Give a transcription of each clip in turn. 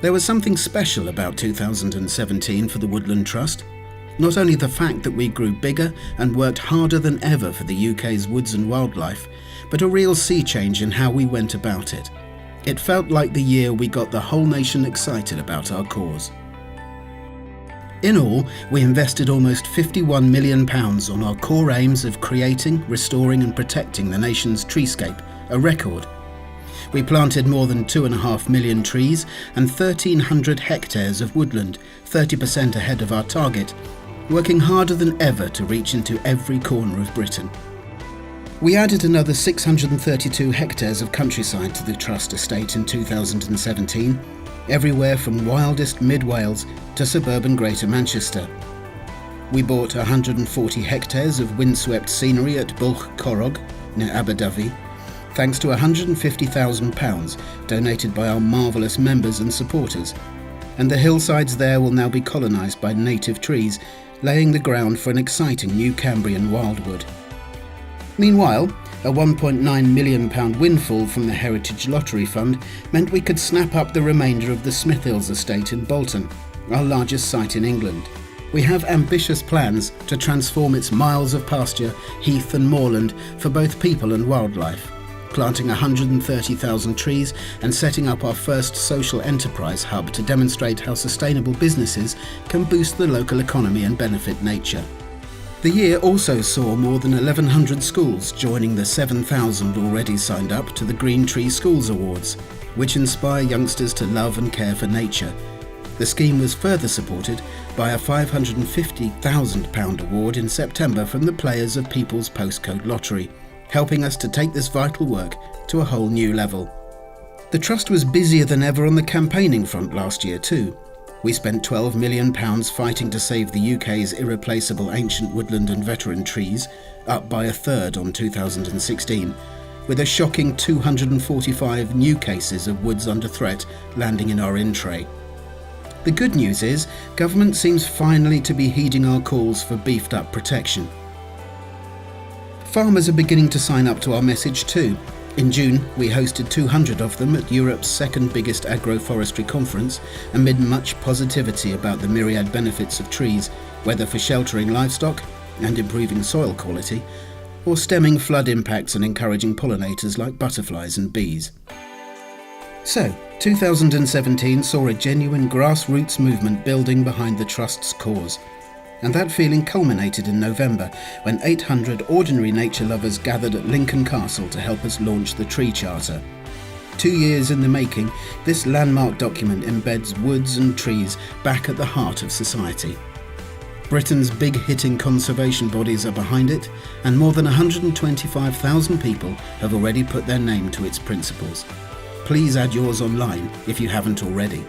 There was something special about 2017 for the Woodland Trust. Not only the fact that we grew bigger and worked harder than ever for the UK's woods and wildlife, but a real sea change in how we went about it. It felt like the year we got the whole nation excited about our cause. In all, we invested almost £51 million on our core aims of creating, restoring and protecting the nation's treescape, a record. We planted more than 2.5 million trees and 1,300 hectares of woodland, 30% ahead of our target, working harder than ever to reach into every corner of Britain. We added another 632 hectares of countryside to the Trust estate in 2017, everywhere from wildest mid-Wales to suburban Greater Manchester. We bought 140 hectares of windswept scenery at Bwlch Corrog, near Aberdyfi, thanks to £150,000 donated by our marvellous members and supporters, and the hillsides there will now be colonised by native trees, laying the ground for an exciting new Cambrian wildwood. Meanwhile, a £1.9 million windfall from the Heritage Lottery Fund meant we could snap up the remainder of the Smith Hills estate in Bolton, our largest site in England. We have ambitious plans to transform its miles of pasture, heath and moorland for both people and wildlife, planting 130,000 trees and setting up our first social enterprise hub to demonstrate how sustainable businesses can boost the local economy and benefit nature. The year also saw more than 1,100 schools joining the 7,000 already signed up to the Green Tree Schools Awards, which inspire youngsters to love and care for nature. The scheme was further supported by a £550,000 award in September from the players of People's Postcode Lottery, helping us to take this vital work to a whole new level. The Trust was busier than ever on the campaigning front last year too. We spent £12 million fighting to save the UK's irreplaceable ancient woodland and veteran trees, up by a third on 2016, with a shocking 245 new cases of woods under threat landing in our in-tray. The good news is, government seems finally to be heeding our calls for beefed up protection. Farmers are beginning to sign up to our message too. In June, we hosted 200 of them at Europe's second biggest agroforestry conference, amid much positivity about the myriad benefits of trees, whether for sheltering livestock and improving soil quality, or stemming flood impacts and encouraging pollinators like butterflies and bees. So, 2017 saw a genuine grassroots movement building behind the Trust's cause. And that feeling culminated in November when 800 ordinary nature lovers gathered at Lincoln Castle to help us launch the Tree Charter. 2 years in the making, this landmark document embeds woods and trees back at the heart of society. Britain's big-hitting conservation bodies are behind it, and more than 125,000 people have already put their name to its principles. Please add yours online if you haven't already.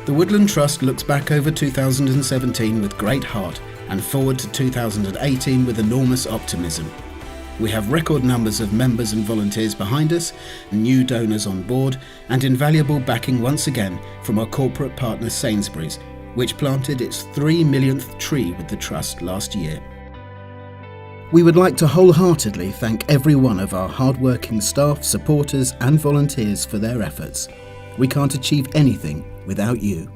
The Woodland Trust looks back over 2017 with great heart and forward to 2018 with enormous optimism. We have record numbers of members and volunteers behind us, new donors on board, and invaluable backing once again from our corporate partner Sainsbury's, which planted its 3 millionth tree with the Trust last year. We would like to wholeheartedly thank every one of our hard-working staff, supporters and volunteers for their efforts. We can't achieve anything without you.